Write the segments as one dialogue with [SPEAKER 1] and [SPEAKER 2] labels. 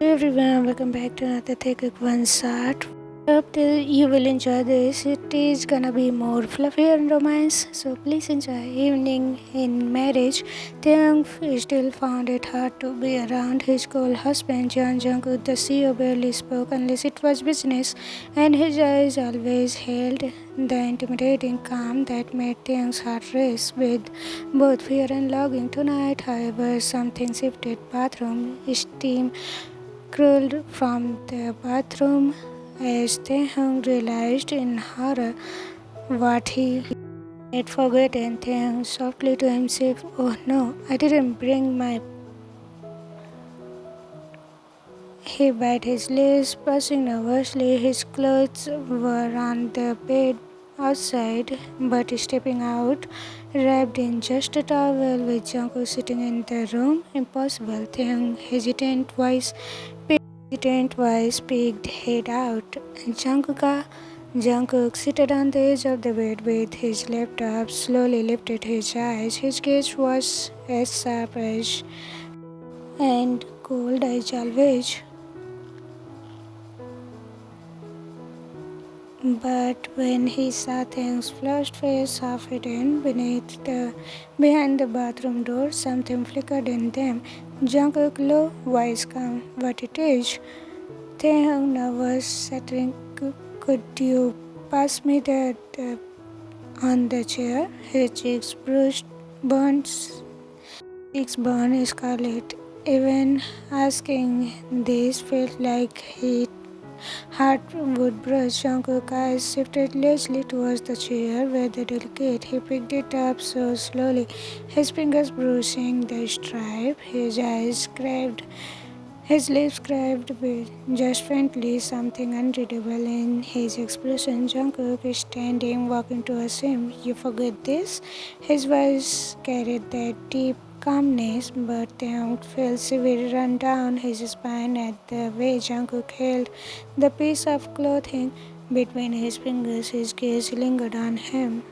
[SPEAKER 1] Hey everyone, welcome back to another Taekook One Shot. Hope that you will enjoy this. It is gonna be more fluffy and romance, so please enjoy. Evening in marriage, Taehyung still found it hard to be around his cold husband. Jungkook, the CEO, barely spoke unless it was business, and his eyes always held the intimidating calm that made Taehyung's heart race with both fear and longing. Tonight, however, something shifted. Bathroom steam crawled from the bathroom as Taehyung realized in horror what he had forgotten. Taehyung softly to himself, "Oh no, I didn't bring my..." He bit his lips, pushing nervously. His clothes were on the bed outside, but stepping out, wrapped in just a towel with Jungkook sitting in the room, impossible. Taehyung hesitant voice peeked head out. Jungkook, Jungkook seated on the edge of the bed with his laptop, slowly lifted his eyes. His gaze was as sharp as and cold as always. But when he saw Taehyung's flushed face half hidden behind the bathroom door, something flickered in them. Jungkook low voice calm. What it is? Taehyung nervous, stuttering. Could you pass me that on the chair? His cheeks burned scarlet. Even asking this felt like he heart would brush. Jungkook's eyes shifted lazily towards the chair where the delicate. He picked it up so slowly, his fingers brushing the strap. His lips craved just faintly, something unreadable in his expression. Jungkook is standing, walking towards him. You forget this? His voice carried that deep calmness, but Taehyung felt shiver run down his spine at the way Jungkook held the piece of clothing between his fingers. His gaze lingered on him.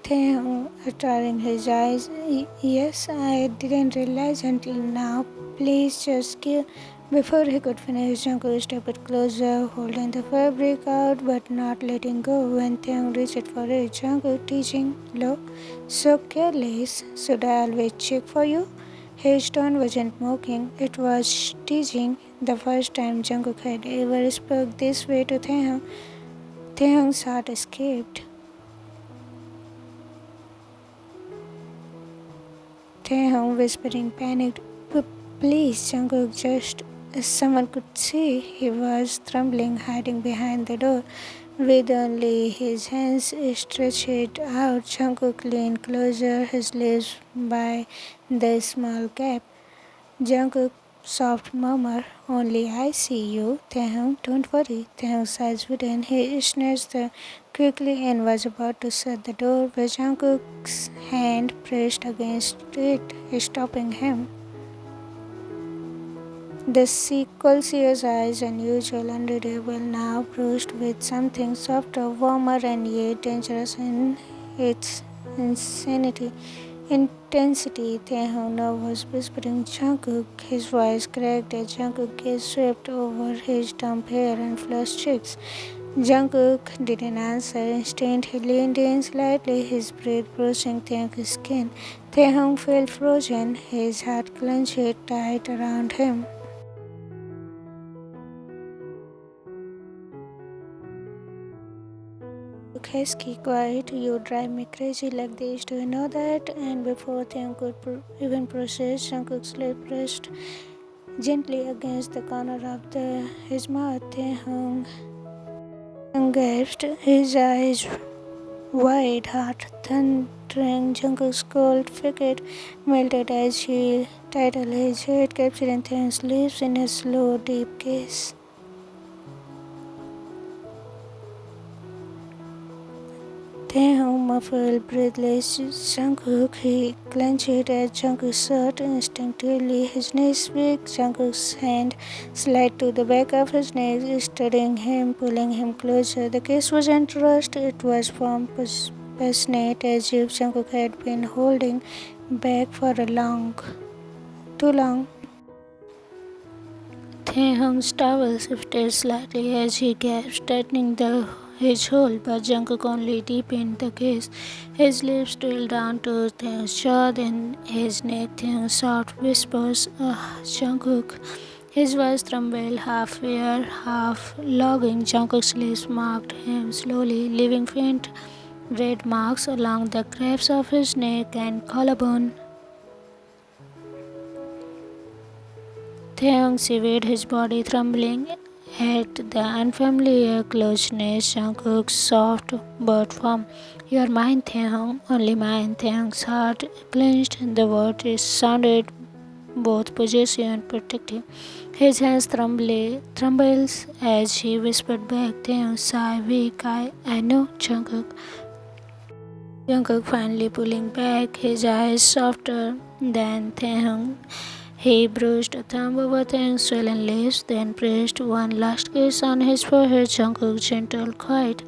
[SPEAKER 1] Taehyung, starting his eyes. Yes, I didn't realize until now. Please just give..." Before he could finish, Jungkook stepped closer, holding the fabric out but not letting go. When Taehyung reached for it, Jungkook teaching low, "So careless. Should I always check for you?" His tone wasn't mocking, it was teasing. The first time Jungkook had ever spoke this way to Taehyung, Taehyung's heart escaped. Taehyung whispering panicked, "Please, Jungkook, just..." Someone could see he was trembling, hiding behind the door. With only his hands stretched out, Jungkook leaned closer, his lips by the small gap. Jungkook soft murmur, "Only I see you." "Taehyung, don't worry." Taehyung's eyes widen. He snatched quickly and was about to shut the door, but Jungkook's hand pressed against it, stopping him. The Colosseus eyes, unusual, unreadable, now bruised with something softer, warmer, and yet dangerous in its insanity. Intensity. Taehyung was whispering Jungkook. His voice cracked as Jungkook gaze swept over his damp hair and flushed cheeks. Jungkook didn't answer. Instead, he leaned in slightly, his breath brushing Taehyung's skin. Taehyung felt frozen, his heart clenched tight around him. Husky, quiet, you drive me crazy like this. Do you know that? And before Taehyung could even process, Jungkook's lip pressed gently against the corner of his mouth. Taehyung gasped, his eyes wide, heart thundering. Jungkook's cold figure melted as he titled his head, capturing Taehyung's lips in a slow, deep kiss. Taehyung muffled, breathless. Jungkook, he clenched at Jungkook's shirt instinctively. His knees weak. Jungkook's hand slid to the back of his neck, steadying him, pulling him closer. The kiss wasn't rushed, it was firm, passionate, as if Jungkook had been holding back for a long. too long. Taehyung's towel shifted slightly as he gasped, tightening his hold, but Jungkook only deepened the gaze. His lips trailed down to Taehyung's jaw, then his neck. Taehyung's soft whispers, Jungkook. His voice trembled, half fear, half longing. Jungkook's lips marked him slowly, leaving faint red marks along the crease of his neck and collarbone. Taehyung surveyed his body, trembling at the unfamiliar closeness. Jungkook's soft but firm. "You are mine, Taehyung, only mine." Taehyung's heart clenched. The word sounded both possessive and protective. His hands trembled as he whispered back, "Taehyung, sigh weak. I know, Jungkook." Jungkook finally pulling back, his eyes softer than Taehyung. He brushed a thumb over Taehyung's swollen lips, then pressed one last kiss on his forehead. Jungkook, gentle, quiet.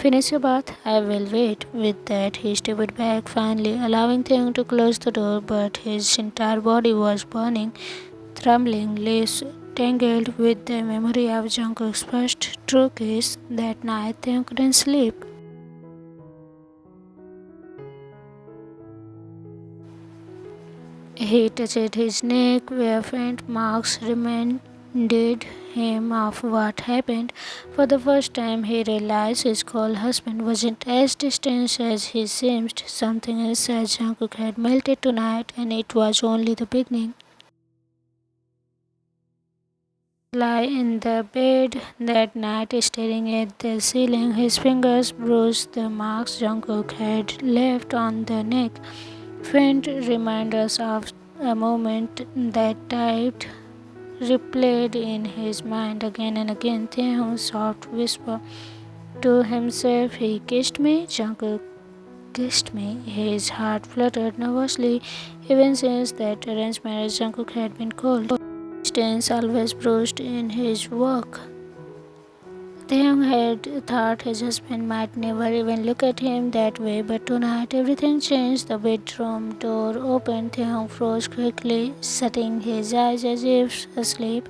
[SPEAKER 1] "Finish your bath, I will wait." With that, he stepped back, finally allowing Taehyung to close the door, but his entire body was burning, trembling, lips tangled with the memory of Jungkook's first true kiss. That night, Taehyung couldn't sleep. He touched his neck, where faint marks reminded him of what happened. For the first time, he realized his cold husband wasn't as distant as he seemed. Something inside Jungkook had melted tonight, and it was only the beginning. Lie in the bed that night, staring at the ceiling. His fingers brushed the marks Jungkook had left on the neck, faint reminders of a moment that typed replayed in his mind again and again. Taehyung's soft whisper to himself, "He kissed me, Jungkook kissed me." His heart fluttered nervously. Even since that arranged marriage, Jungkook had been cold. Distance always bruised in his work. Taehyung had thought his husband might never even look at him that way, but tonight everything changed. The bedroom door opened. Taehyung froze quickly, shutting his eyes as if asleep.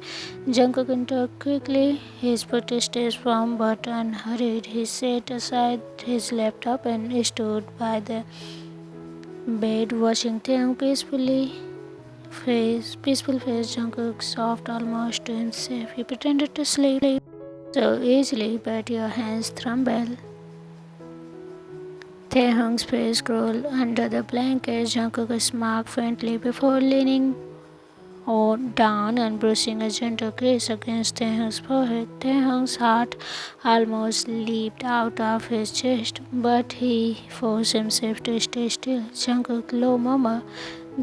[SPEAKER 1] Jungkook entered quickly, his footsteps firm but unhurried. He set aside his laptop and stood by the bed, watching Taehyung peaceful face. Jungkook soft almost to himself. He pretended to sleep so easily, but your hands tremble. Taehyung's face crawled under the blanket. Jungkook smiled faintly before leaning down and brushing a gentle kiss against Taehyung's forehead. Taehyung's heart almost leaped out of his chest, but he forced himself to stay still. Jungkook low murmured,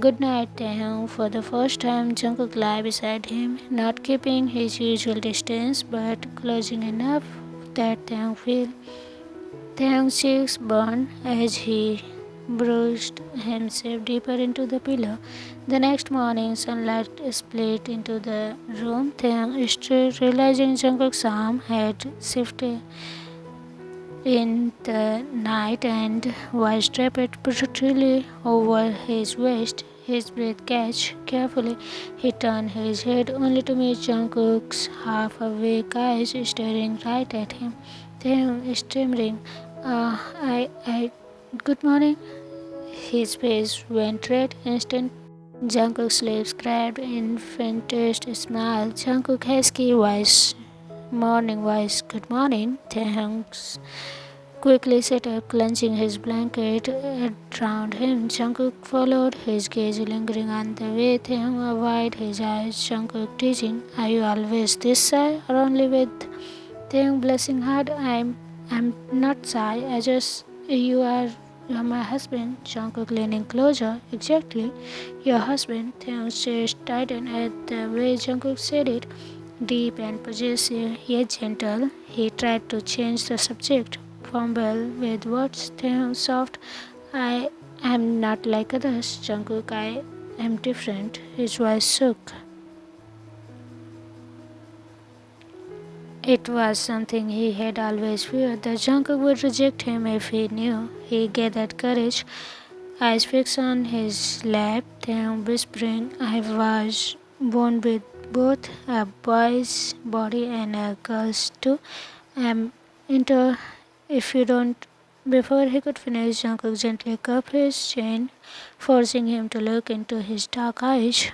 [SPEAKER 1] "Good night, Taehyung." For the first time, Jungkook lay beside him, not keeping his usual distance, but closing enough that Taehyung's cheeks burned as he brushed himself deeper into the pillow. The next morning, sunlight split into the room. Taehyung stirred, realizing Jungkook's arm had shifted in the night and was draped protectively over his waist. His breath catch carefully. He turned his head only to meet Jungkook's half-awake eyes staring right at him. Taehyung stammering, good morning." His face went red instant. Jungkook's lips cracked in faintest smile. Jungkook husky voice, morning voice, "Good morning." Taehyung quickly sat up, clenching his blanket around him. Jungkook followed, his gaze lingering on the way Taehyung avoided his eyes. Jungkook teasing, "Are you always this shy or only with?" Taehyung blushing hard, I'm not shy. You are my husband." Jungkook leaning closer. "Exactly, your husband." Taehyung's chest tightened at the way Jungkook said it, deep and possessive, yet gentle. He tried to change the subject, fumble with words. Taehyung soft, I am not like others, Jungkook. I am different." His voice shook. It was something he had always feared, that Jungkook would reject him if he knew. He gathered courage. eyes fixed on his lap, then whispering, I was born with both a boy's body and a girl's too. I'm into if you don't. Before he could finish, Jungkook gently cupped his chin, forcing him to look into his dark eyes.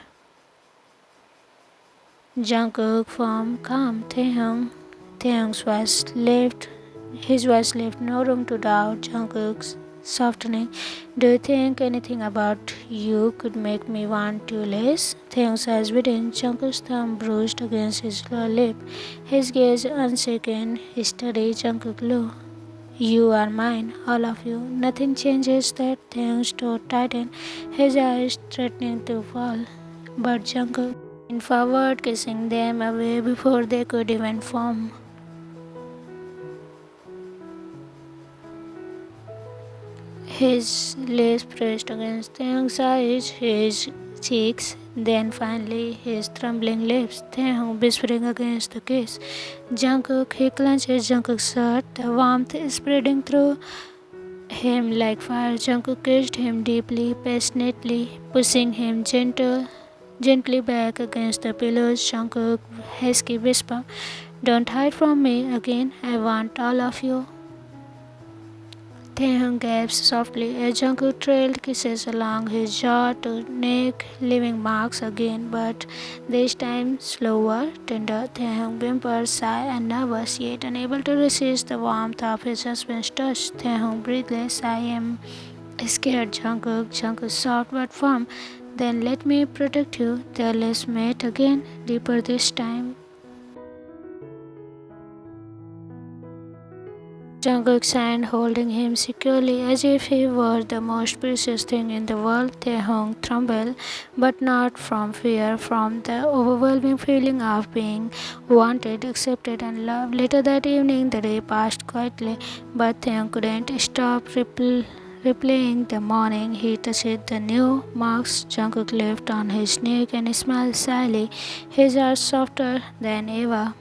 [SPEAKER 1] Jungkook formed calm. Taehyung's voice left no room to doubt. Jungkook's softening. Do you think anything about you could make me want you less? Taehyung's eyes widened. Jungkook's thumb bruised against his lower lip. His gaze unshaken, steady. Jungkook low. You are mine, all of you. Nothing changes that. Taehyung's throat tightened, his eyes threatening to fall. But Jungkook leaned forward, kissing them away before they could even form. His lips pressed against Taehyung's eyes, his cheeks, then finally his trembling lips. Taehyung whispering against the kiss. Jungkook, he clenched Jungkook's shirt, the warmth spreading through him like fire. Jungkook kissed him deeply, passionately, pushing him gently back against the pillows. Jungkook, husky whisper, don't hide from me again. I want all of you. Taehyung gasped softly as Jungkook trailed kisses along his jaw to neck, leaving marks again, but this time slower, tender. Taehyung whimpered, sighed, and nervous, yet unable to resist the warmth of his husband's touch. Taehyung breathless, I am scared, Jungkook. Jungkook soft but firm. Then let me protect you. Their lips met again, deeper this time. Jungkook's hand holding him securely as if he were the most precious thing in the world. Taehyung trembled, but not from fear, from the overwhelming feeling of being wanted, accepted, and loved. Later that evening, the day passed quietly, but Taehyung couldn't stop replaying the morning. He touched the new marks Jungkook left on his neck and smiled shyly, his eyes softer than ever.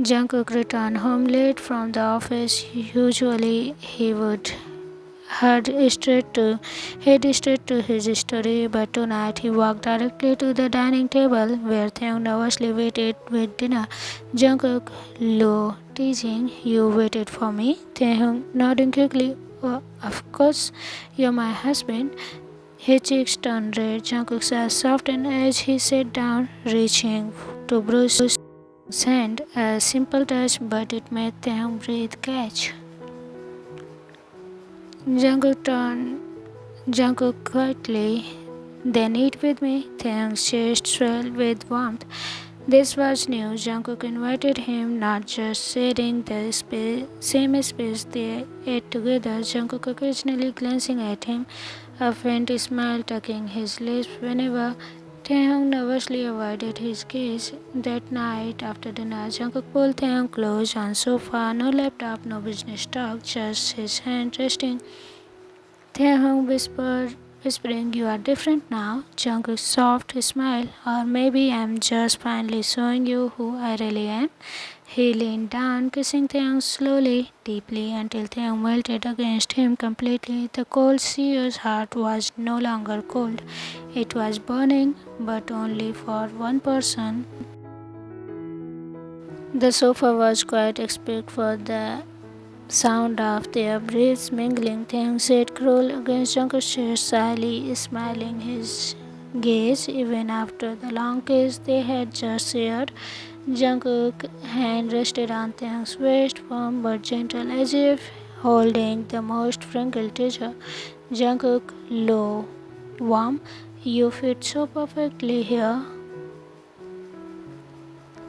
[SPEAKER 1] Jungkook returned home late from the office. Usually he would head straight to his study, but tonight he walked directly to the dining table where Taehyung nervously waited with dinner. Jungkook, low, teasing, you waited for me? Taehyung nodding quickly. Oh, of course, you're my husband. His cheeks turned red. Jungkook's eyes softened as he sat down, reaching to Bruce's hand. A simple touch, but it made Taehyung breathe catch. Jungkook quietly, then eat with me. Taehyung's chest swelled with warmth. This was new. Jungkook invited him, not just sharing the same space they ate together. Jungkook occasionally glancing at him, a faint smile tucking his lips whenever Taehyung nervously avoided his gaze. That night after dinner, Jungkook pulled Taehyung close on sofa. No laptop, no business talk, just his hand resting. Taehyung whispering, you are different now. Jungkook's soft smile, or maybe I'm just finally showing you who I really am. He leaned down, kissing Taehyung slowly, deeply, until Taehyung melted against him completely. The cold, serious heart was no longer cold. It was burning, but only for one person. The sofa was quiet except for the sound of their breaths mingling. Taehyung sat curled against Jungkook's chest, shyly smiling his gaze even after the long kiss they had just shared. Jungkook's hand rested on Taehyung's waist, firm but gentle, as if holding the most fragile treasure. Jungkook, low, warm, you fit so perfectly here.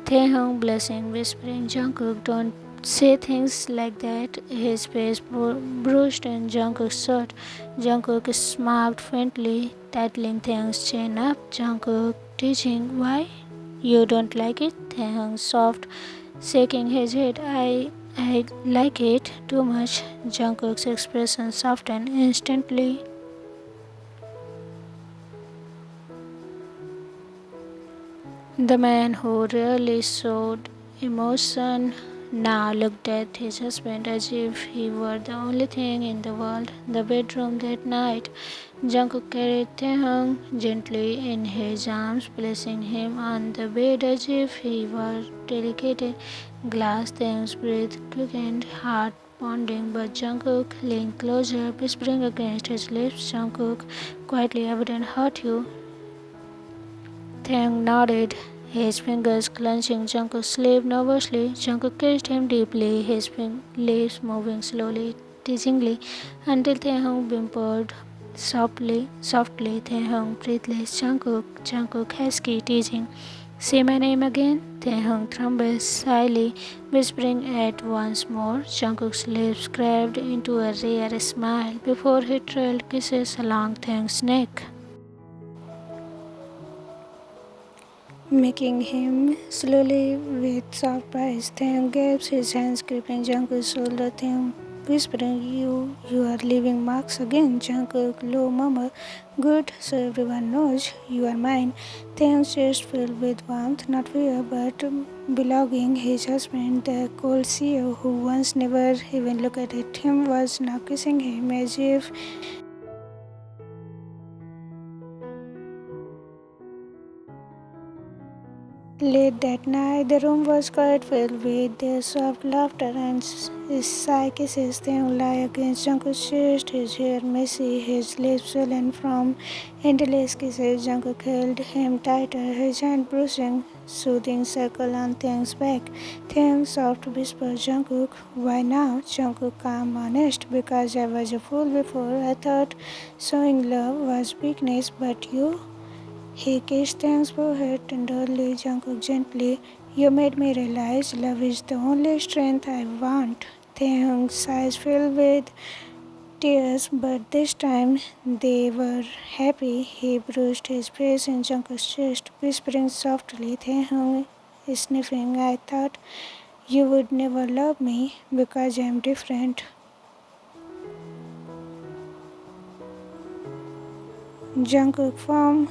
[SPEAKER 1] Taehyung blushing, whispering, Jungkook, don't say things like that. His face bruised and Jungkook's shirt. Jungkook smirked faintly, tightening Taehyung's chin up. Jungkook teasing, why? You don't like it? Taehyung soft, shaking his head. I like it too much. Jungkook's expression softened instantly. The man who rarely showed emotion now looked at his husband as if he were the only thing in the world. The bedroom that night, Jungkook carried Taehyung gently in his arms, placing him on the bed as if he were delicate glass. Taehyung's breath quickened, heart pounding, but Jungkook leaned closer, whispering against his lips, "Jungkook, quietly, I wouldn't hurt you." Taehyung nodded, his fingers clenching Jungkook's sleeve nervously. Jungkook kissed him deeply, his lips moving slowly, teasingly, until Taehyung whimpered softly. Taehyung breathless. "Jungkook, Jungkook," husky, teasing. "Say my name again." Taehyung trembled shyly, whispering it once more. Jungkook's lips curved into a rare smile before he trailed kisses along Taehyung's neck, making him slowly with soft eyes. Taehyung gasped, his hands gripping Jungkook's shoulder. Taehyung whispering, You are leaving marks again." Jungkook low murmur, "Good, so everyone knows you are mine." Taehyung's chest filled with warmth, not fear, but belonging. His husband, the cold CEO who once never even looked at him, was now kissing him as if late that night, the room was quite filled with their soft laughter and sigh kisses. Taehyung lay against Jungkook's chest, his hair messy, his lips swollen from endless kisses. Jungkook held him tighter, his hand brushing soothing circle on Taehyung's back. Taehyung soft whispered, "Jungkook, why now?" Jungkook calm, honest, "Because I was a fool before. I thought showing love was weakness, but you..." He kissed Taehyung's forehead tenderly. Jungkook gently, "You made me realize love is the only strength I want." Taehyung's eyes filled with tears, but this time they were happy. He brushed his face in Jungkook's chest, whispering softly. Taehyung sniffing, "I thought you would never love me because I am different." Jungkook firm,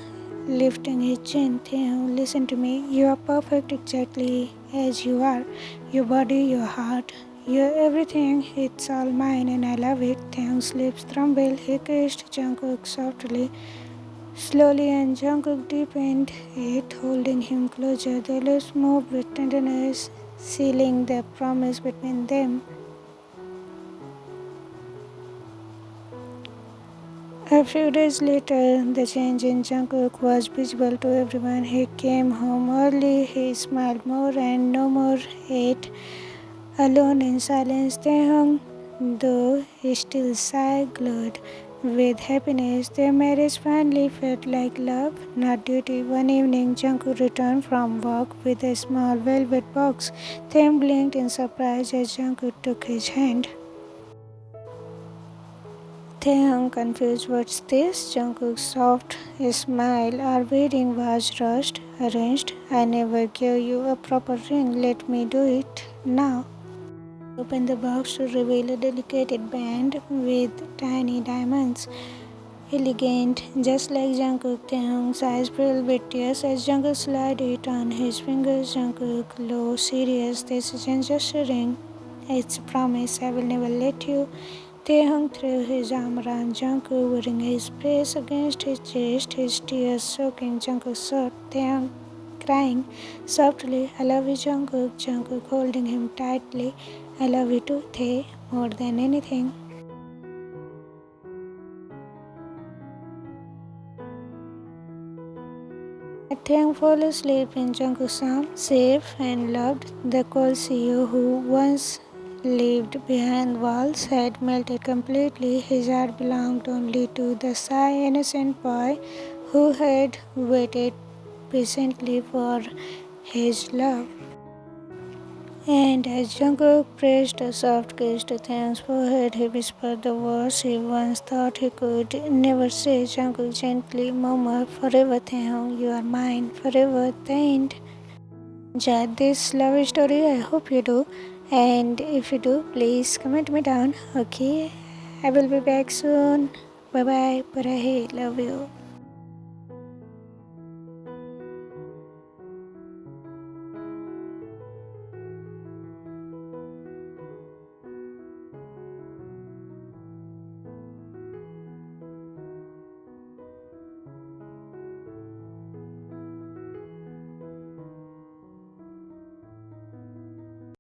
[SPEAKER 1] lifting his chin. Taehyung, "Listen to me. You are perfect exactly as you are. Your body, your heart, your everything. It's all mine and I love it." Taehyung's lips trembled. He kissed Jungkook softly, slowly, and Jungkook deepened it, holding him closer. Their lips moved with tenderness, sealing the promise between them. A few days later, the change in Jungkook was visible to everyone. He came home early, he smiled more and no more ate alone in silence. Taehyung, though still shy, glowed with happiness. Their marriage finally felt like love, not duty. One evening, Jungkook returned from work with a small velvet box. Taehyung blinked in surprise as Jungkook took his hand. Taehyung, confused, "What's this?" Jungkook's soft smile, "Our wedding was rushed, arranged. I never gave you a proper ring. Let me do it now." Opened the box to reveal a delicate band with tiny diamonds. Elegant, just like Jungkook. Taehyung's eyes filled with tears as Jungkook slid it on his fingers. Jungkook, low, serious, "This isn't just a ring. It's a promise. I will never let you." Taehyung threw his arm around Jungkook, wearing his face against his chest, his tears soaking Jungkook's shirt. Taehyung crying softly, "I love you, Jungkook." Jungkook holding him tightly, "I love you too, Tae, more than anything." Taehyung fell asleep in Jungkook's arms, safe and loved. The cold CEO who once lived behind walls had melted completely. His heart belonged only to the shy, innocent boy who had waited patiently for his love. And as Jungkook pressed a soft kiss to Taehyung's forehead, he whispered the words he once thought he could never say. Jungkook gently murmured, "Forever, Taehyung, you are mine, forever." The end. Enjoyed this love story? I hope you do. And if you do, please comment me down. Okay, I will be back soon. Bye bye. But I love you.